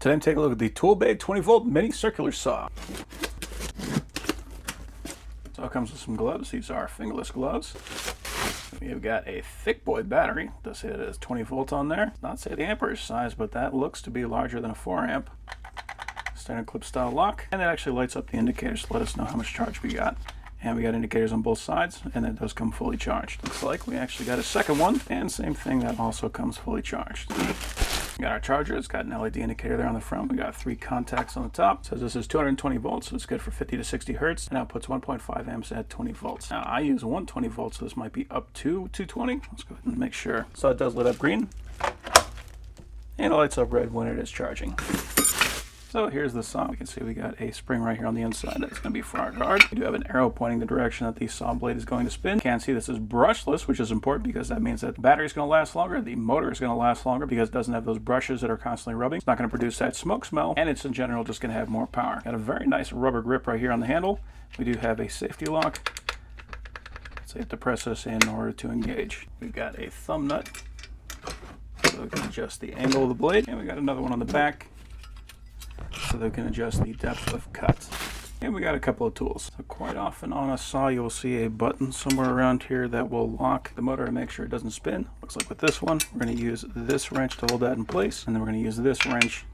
Today I'm taking a look at the Toolbay 20-volt mini circular saw. So it comes with some gloves. These are fingerless gloves. We've got a thick boy battery. It does say it has 20 volts on there. Does not say the amperage size, but that looks to be larger than a 4 amp. Standard clip style lock, and it actually lights up the indicators to let us know how much charge we got. And we got indicators on both sides, and it does come fully charged. Looks like we actually got a second one, and same thing, that also comes fully charged. We got our charger. It's got an LED indicator there on the front. We got 3 contacts on the top. It says this is 220 volts, so it's good for 50 to 60 hertz, and outputs 1.5 amps at 20 volts. Now I use 120 volts, so this might be up to 220. Let's go ahead and make sure. So it does lit up green, and it lights up red when it is charging. So here's the saw. We can see we got a spring right here on the inside that's going to be for our guard. We do have an arrow pointing the direction that the saw blade is going to spin. You can see this is brushless, which is important because that means that the battery is going to last longer, the motor is going to last longer because it doesn't have those brushes that are constantly rubbing. It's not going to produce that smoke smell, and it's in general just going to have more power. Got a very nice rubber grip right here on the handle. We do have a safety lock. So you have to press this in order to engage. We've got a thumb nut, so we can adjust the angle of the blade, and we got another one on the back, so they can adjust the depth of cut. And we got a couple of tools. So quite often on a saw you'll see a button somewhere around here that will lock the motor to make sure it doesn't spin. Looks like with this one we're going to use this wrench to hold that in place, and then we're going to use this wrench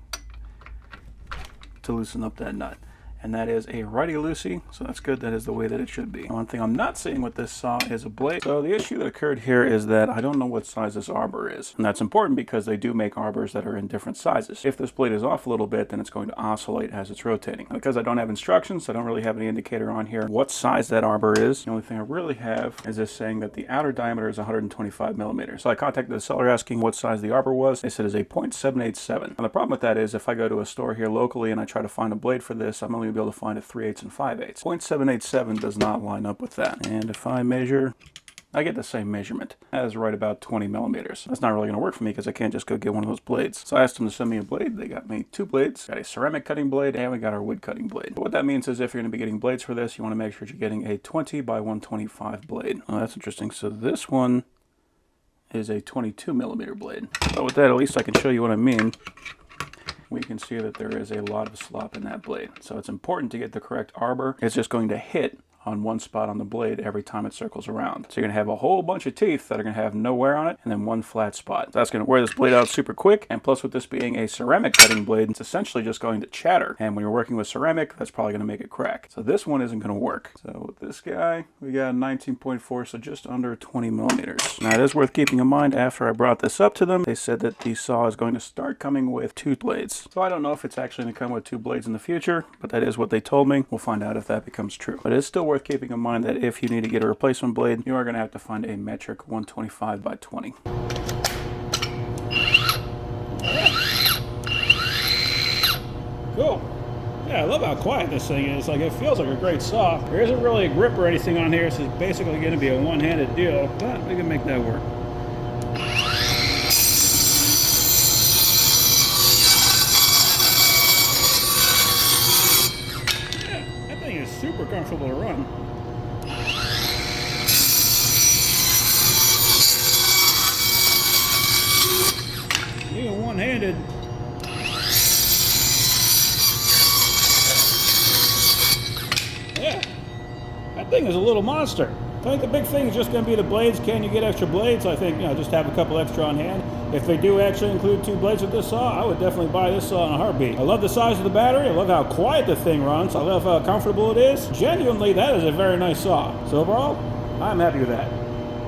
to loosen up that nut. And that is a righty-loosey, so that's good. That is the way that it should be. One thing I'm not seeing with this saw is a blade. So the issue that occurred here is that I don't know what size this arbor is. And that's important because they do make arbors that are in different sizes. If this blade is off a little bit, then it's going to oscillate as it's rotating. And because I don't have instructions, I don't really have any indicator on here what size that arbor is. The only thing I really have is this saying that the outer diameter is 125 millimeters. So I contacted the seller asking what size the arbor was. They said it's a .787. Now the problem with that is if I go to a store here locally and I try to find a blade for this, I'm only be able to find a 3/8 and 5/8. .787 does not line up with that. And if I measure, I get the same measurement. That is right about 20 millimeters. That's not really going to work for me because I can't just go get one of those blades. So I asked them to send me a blade. They got me 2 blades. Got a ceramic cutting blade, and we got our wood cutting blade. But what that means is if you're going to be getting blades for this, you want to make sure you're getting a 20 by 125 blade. Oh, that's interesting. So this one is a 22 millimeter blade. But with that, at least I can show you what I mean. We can see that there is a lot of slop in that blade. So it's important to get the correct arbor. It's just going to hit on one spot on the blade every time it circles around. So you're gonna have a whole bunch of teeth that are gonna have no wear on it, and then one flat spot. So that's gonna wear this blade out super quick, and plus with this being a ceramic cutting blade, it's essentially just going to chatter. And when you're working with ceramic, that's probably gonna make it crack. So this one isn't gonna work. So with this guy, we got 19.4, so just under 20 millimeters. Now it is worth keeping in mind, after I brought this up to them, they said that the saw is going to start coming with 2 blades. So I don't know if it's actually gonna come with 2 blades in the future, but that is what they told me. We'll find out if that becomes true. But it's still worth keeping in mind that if you need to get a replacement blade, you are going to have to find a metric 125 by 20. Cool. Yeah, I love how quiet this thing is. Like, it feels like a great saw. There isn't really a grip or anything on here, so it's basically going to be a one-handed deal, but we can make that work. Super comfortable to run. Even one-handed. Yeah, that thing is a little monster. I think the big thing is just going to be the blades. Can you get extra blades? I think, just have a couple extra on hand. If they do actually include 2 blades with this saw, I would definitely buy this saw in a heartbeat. I love the size of the battery. I love how quiet the thing runs. I love how comfortable it is. Genuinely, that is a very nice saw. So overall, I'm happy with that.